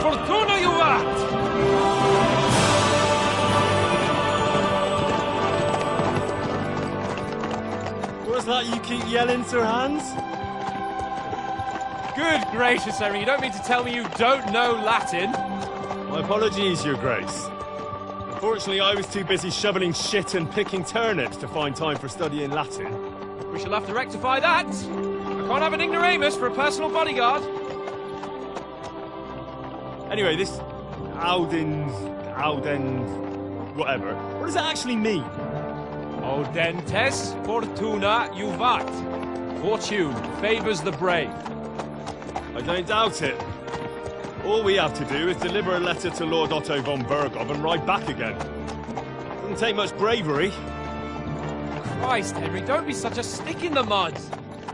Fortuna juvat! What's that you keep yelling, Sir Hans? Good gracious, Henry, you don't mean to tell me you don't know Latin? My apologies, Your Grace. Unfortunately, I was too busy shoveling shit and picking turnips to find time for studying Latin. We shall have to rectify that. I can't have an ignoramus for a personal bodyguard. Anyway, this Audens, whatever. What does it actually mean? Audentes fortuna juvat. Fortune favours the brave. I don't doubt it. All we have to do is deliver a letter to Lord Otto von Berghof and ride back again. Doesn't take much bravery. Christ, Henry, don't be such a stick in the mud.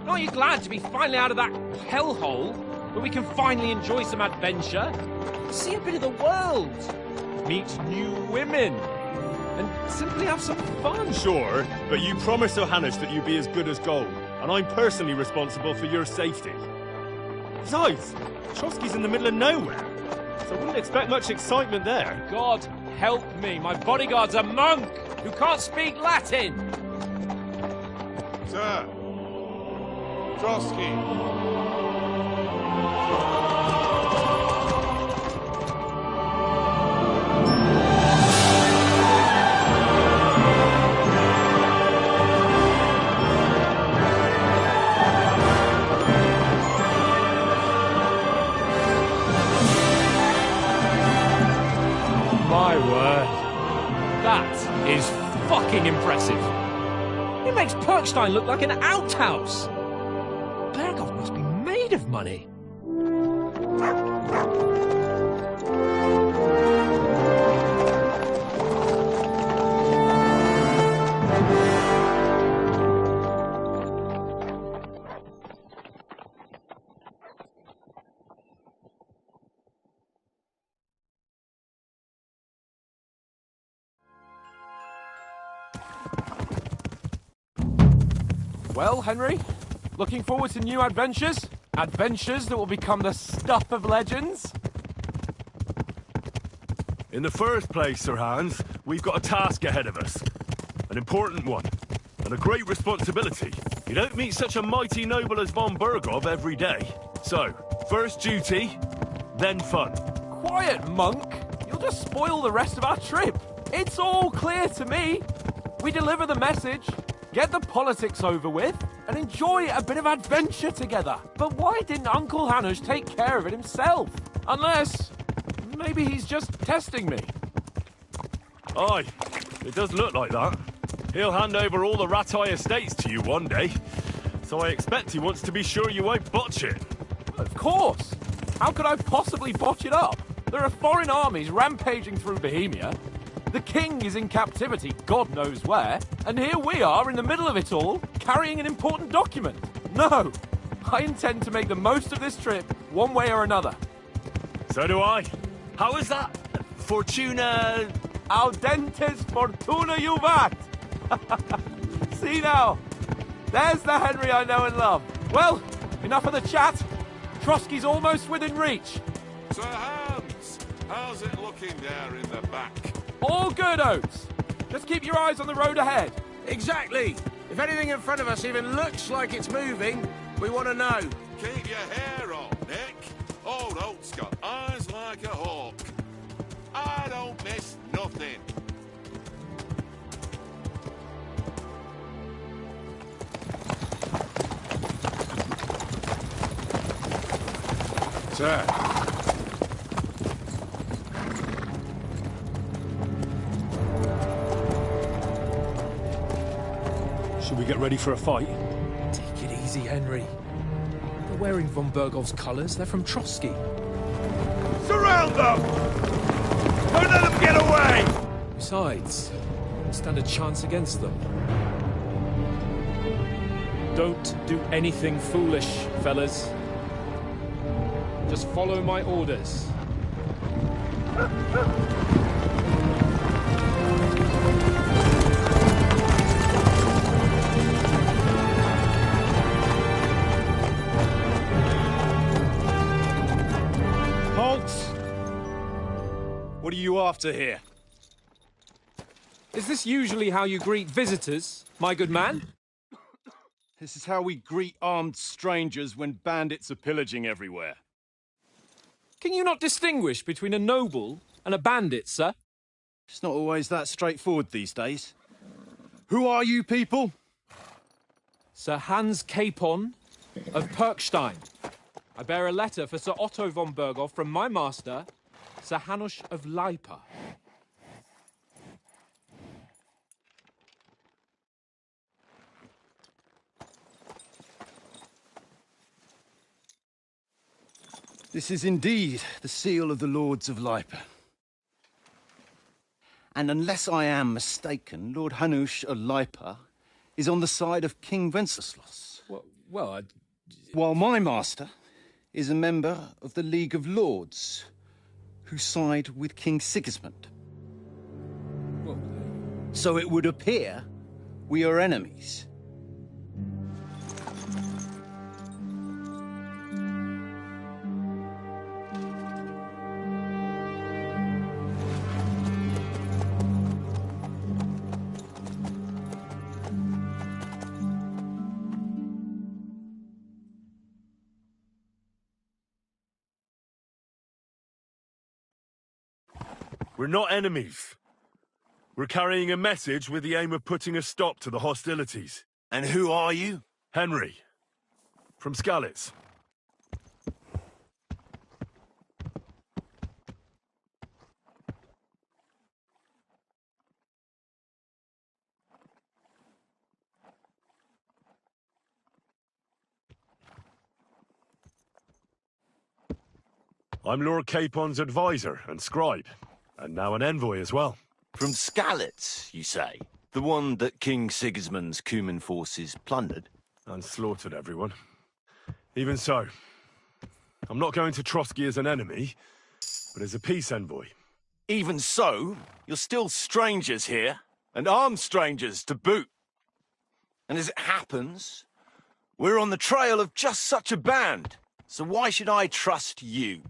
Aren't you glad to be finally out of that hellhole, where we can finally enjoy some adventure? See a bit of the world, meet new women, and simply have some fun. Sure, but you promised Johannes that you'd be as good as gold, and I'm personally responsible for your safety. Besides, Trotsky's in the middle of nowhere, so I wouldn't expect much excitement there. God help me, my bodyguard's a monk who can't speak Latin. Sir, Trotsky. My word. That is fucking impressive. It makes Perkstein look like an outhouse. Berghof must be made of money. Well, Henry, looking forward to new adventures? Adventures that will become the stuff of legends? In the first place, Sir Hans, we've got a task ahead of us. An important one, and a great responsibility. You don't meet such a mighty noble as von Berghof every day. So, first duty, then fun. Quiet, monk! You'll just spoil the rest of our trip. It's all clear to me. We deliver the message, get the politics over with, and enjoy a bit of adventure together. But why didn't Uncle Hanush take care of it himself? Unless, maybe he's just testing me. Aye, it does look like that. He'll hand over all the Rattay estates to you one day. So I expect he wants to be sure you won't botch it. Of course! How could I possibly botch it up? There are foreign armies rampaging through Bohemia. The king is in captivity, God knows where, and here we are in the middle of it all, carrying an important document. No! I intend to make the most of this trip, one way or another. So do I. How is that? Fortuna... Audentes fortuna juvat! See now? There's the Henry I know and love. Well, enough of the chat. Trotsky's almost within reach. Sir Hans, how's it looking there in the back? All good, Oates. Just keep your eyes on the road ahead. Exactly. If anything in front of us even looks like it's moving, we want to know. Keep your hair on, Nick. Old Oat's got eyes like a hawk. I don't miss nothing. Sir. Should we get ready for a fight? Take it easy, Henry. They're wearing von Bergov's colours. They're from Trotsky. Surround them! Don't let them get away! Besides, we don't stand a chance against them. Don't do anything foolish, fellas. Just follow my orders. Halt! What are you after here? Is this usually how you greet visitors, my good man? This is how we greet armed strangers when bandits are pillaging everywhere. Can you not distinguish between a noble and a bandit, sir? It's not always that straightforward these days. Who are you people? Sir Hans Capon of Perkstein. I bear a letter for Sir Otto von Berghoff from my master, Sir Hanush of Lipa. This is indeed the seal of the Lords of Lipa. And unless I am mistaken, Lord Hanush of Lipa is on the side of King Wenceslas. Well, While my master is a member of the League of Lords, who side with King Sigismund. So it would appear we are enemies. We're not enemies. We're carrying a message with the aim of putting a stop to the hostilities. And who are you? Henry, from Skalitz. I'm Lord Capon's advisor and scribe, and now an envoy as well. From Skalitz, you say? The one that King Sigismund's Cuman forces plundered? And slaughtered everyone. Even so, I'm not going to Trotsky as an enemy, but as a peace envoy. Even so, you're still strangers here, and armed strangers to boot. And as it happens, we're on the trail of just such a band, so why should I trust you?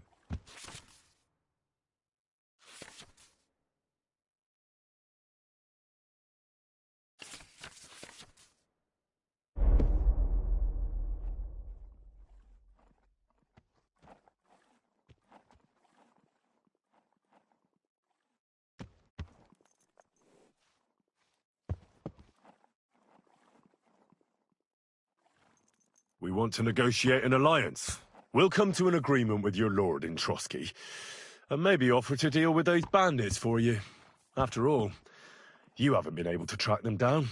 We want to negotiate an alliance. We'll come to an agreement with your lord in Trotsky, and maybe offer to deal with those bandits for you. After all, you haven't been able to track them down.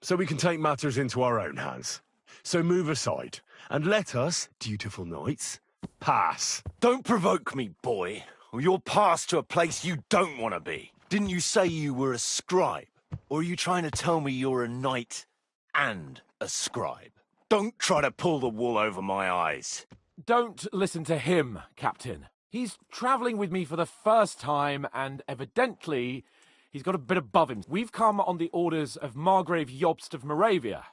So we can take matters into our own hands. So move aside, and let us, dutiful knights, pass. Don't provoke me, boy, or you'll pass to a place you don't want to be. Didn't you say you were a scribe? Or are you trying to tell me you're a knight and a scribe? Don't try to pull the wool over my eyes. Don't listen to him, Captain. He's travelling with me for the first time, and evidently he's got a bit above him. We've come on the orders of Margrave Jobst of Moravia,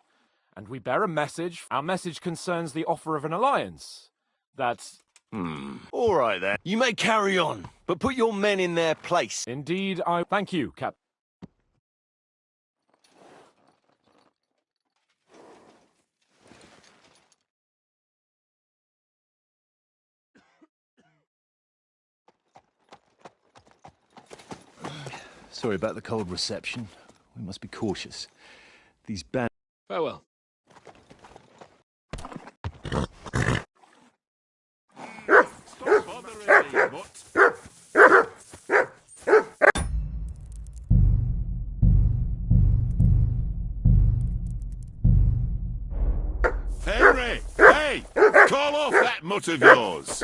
and we bear a message. Our message concerns the offer of an alliance. That's... All right, then. You may carry on, but put your men in their place. Indeed, I thank you, Cap. Sorry about the cold reception. We must be cautious. These bands... Farewell. Stop bothering me, mutt. Henry! Hey! Call that mutt of yours.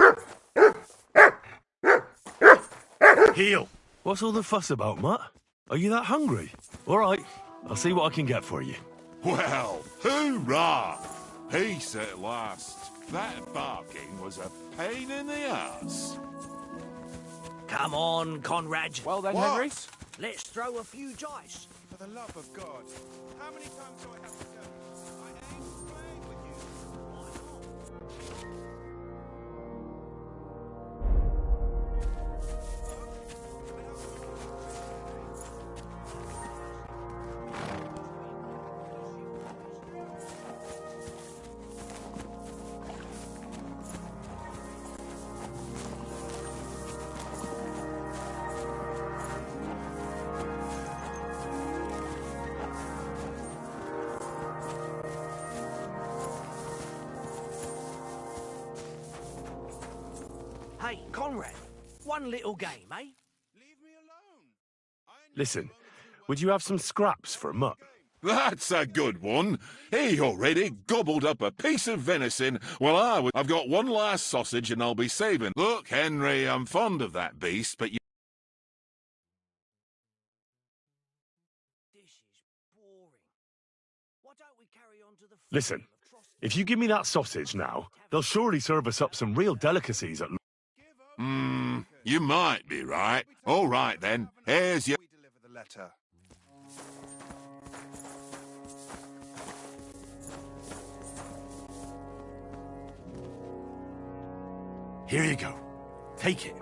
Heel! What's all the fuss about, Mutt? Are you that hungry? All right, I'll see what I can get for you. Well, hoorah! Peace at last. That barking was a pain in the ass. Come on, Conrad. Well then, What? Henry. Let's throw a few dice. For the love of God. How many times do I have to go? I ain't playing with you. Hey, Conrad. One little game, eh? Leave me alone. Listen, would you have some scraps for a Mutt? That's a good one. He already gobbled up a piece of venison, while I've got one last sausage and I'll be saving. Look, Henry, I'm fond of that beast, but you... This is boring. Why don't we carry on to the... Listen, if you give me that sausage now, they'll surely serve us up some real delicacies at... You might be right. All right, then. Here's your... We deliver the letter. Here you go. Take it.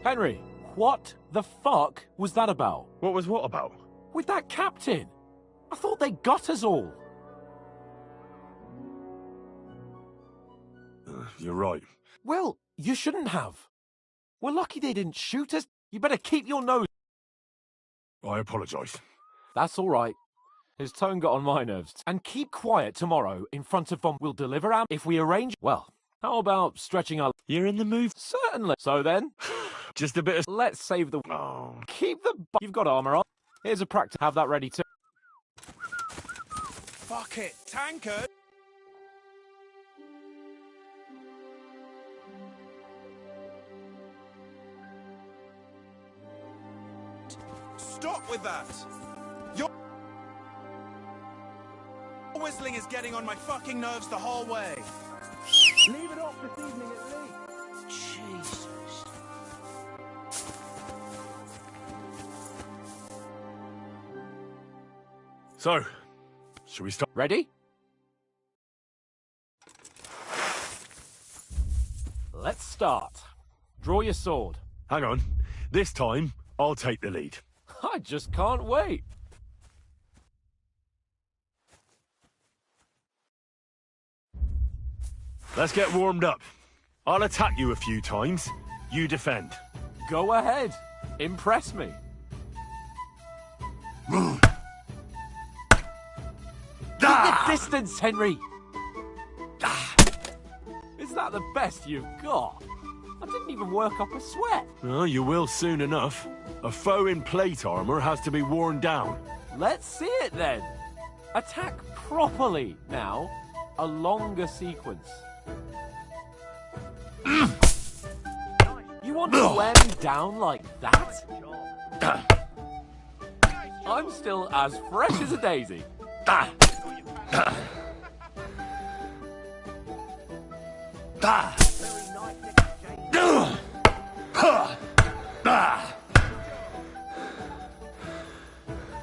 Henry, what the fuck was that about? What was what about? With that captain? I thought they got us all. You're right. Well, you shouldn't have. We're lucky they didn't shoot us. You better keep your nose. I apologise. That's all right. His tone got on my nerves. And keep quiet tomorrow in front of Von. We'll deliver out if we arrange. Well, how about stretching our... You're in the mood? Certainly. So then, Just a bit of... let's save the... Oh. Keep the... You've got armour on. Here's a practice. Have that ready too. Fuck it. Tankard. Stop with that. Your whistling is getting on my fucking nerves the whole way. Leave it off this evening at least. Jesus. So, should we start? Ready? Let's start. Draw your sword. Hang on. This time, I'll take the lead. I just can't wait. Let's get warmed up. I'll attack you a few times. You defend. Go ahead. Impress me. Keep the distance, Henry. Is that the best you've got? I didn't even work up a sweat. Well, you will soon enough. A foe in plate armor has to be worn down. Let's see it then. Attack properly now. A longer sequence. You want to wear me down like that? I'm still as fresh as a daisy.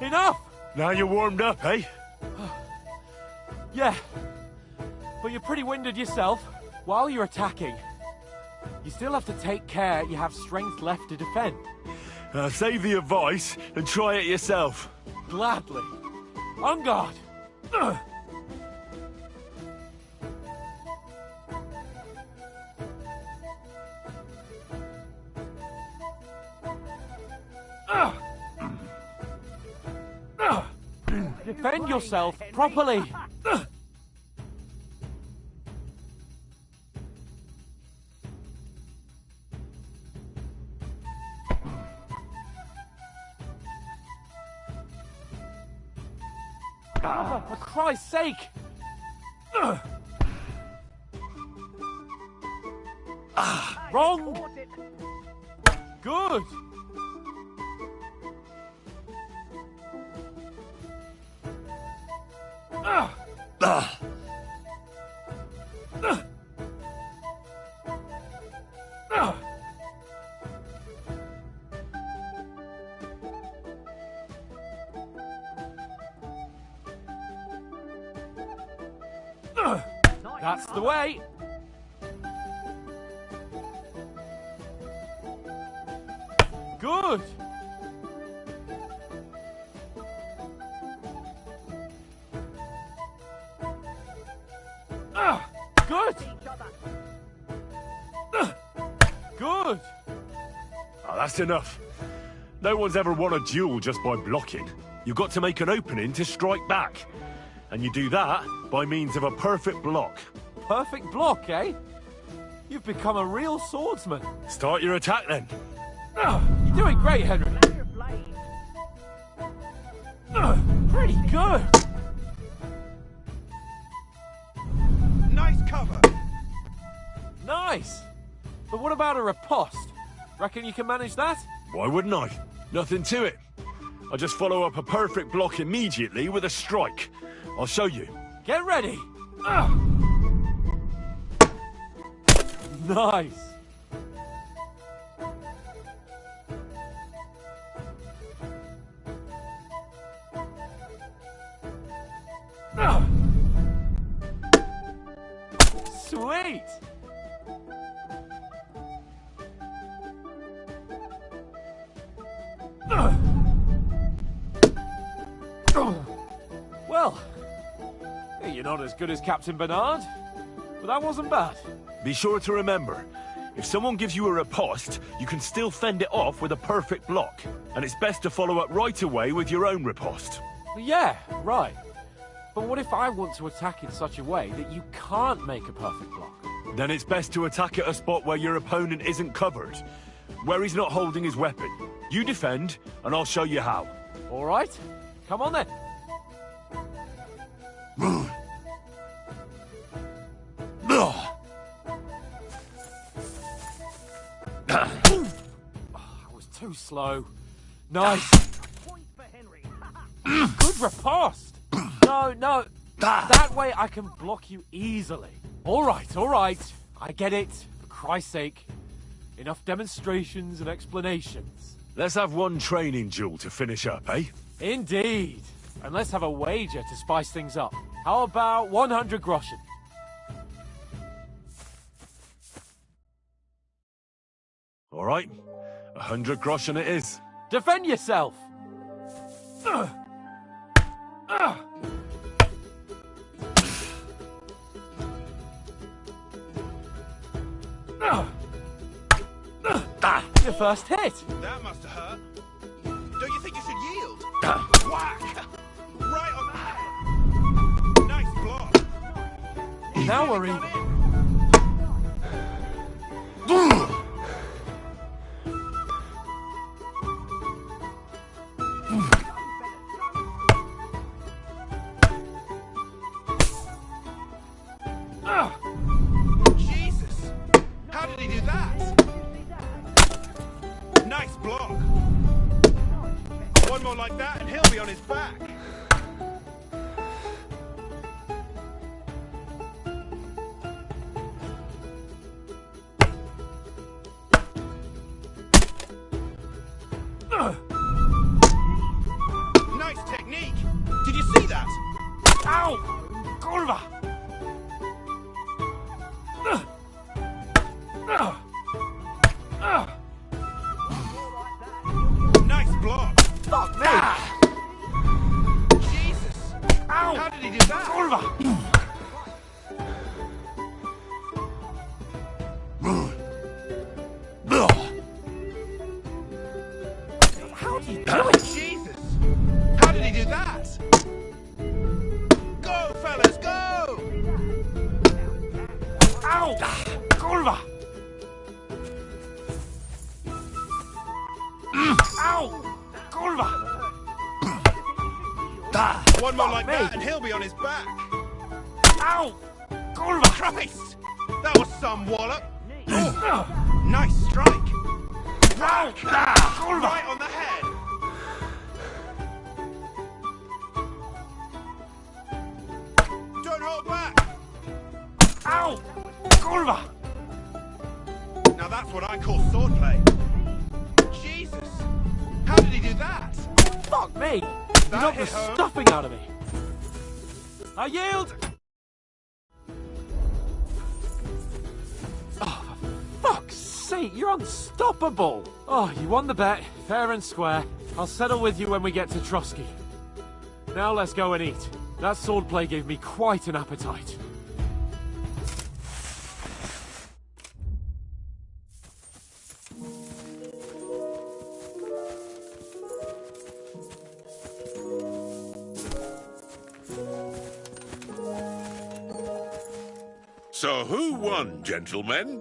Enough! Now you're warmed up, eh? Yeah, but you're pretty winded yourself. While you're attacking, you still have to take care you have strength left to defend. Save the advice and try it yourself. Gladly. On guard. Ugh. Ugh. Ugh. Defend yourself properly. Ugh. For Christ's sake! Wrong! Good! That's the way! Good! Good! Good! Oh, that's enough. No one's ever won a duel just by blocking. You've got to make an opening to strike back. And you do that by means of a perfect block. Perfect block, eh? You've become a real swordsman. Start your attack then. You're doing great, Henry. Pretty good. Nice cover. Nice. But what about a riposte? Reckon you can manage that? Why wouldn't I? Nothing to it. I just follow up a perfect block immediately with a strike. I'll show you. Get ready. Nice. Sweet. Well, you're not as good as Captain Bernard, but that wasn't bad. Be sure to remember, if someone gives you a riposte, you can still fend it off with a perfect block. And it's best to follow up right away with your own riposte. Yeah, right. But what if I want to attack in such a way that you can't make a perfect block? Then it's best to attack at a spot where your opponent isn't covered, where he's not holding his weapon. You defend, and I'll show you how. All right, come on then. I was too slow. Nice. Point for Henry. Good riposte. No. That way I can block you easily. All right. I get it. For Christ's sake. Enough demonstrations and explanations. Let's have one training duel to finish up, eh? Indeed. And let's have a wager to spice things up. How about 100 groschen? All right. 100 groschen it is. Defend yourself! Your first hit! That must have hurt. Don't you think you should yield? Whack! Right on the head. Nice block. Now we're even. Jesus! How did he do that? Nice block. One more like that and he'll be on his back. Nice technique. Did you see that? Ow! Kurwa! Nice block. Fuck me! Jesus! Ow! How did he do that? Kurwa! How do you do it? Jesus! How did he do that? Go, fellas, go! Ow! Kurwa! Ow! Kurwa! One more like that and be on his back. Ow! Christ! That was some wallop. Oh, nice strike. Whack! Right on the head. Don't hold back. Ow! Now that's what I call swordplay. Jesus! How did he do that? Fuck me! You That knocked the hit home. stuffing out of me. I yield! Oh, for fuck's sake, you're unstoppable! Oh, you won the bet, fair and square. I'll settle with you when we get to Trotsky. Now let's go and eat. That swordplay gave me quite an appetite. So who won, gentlemen?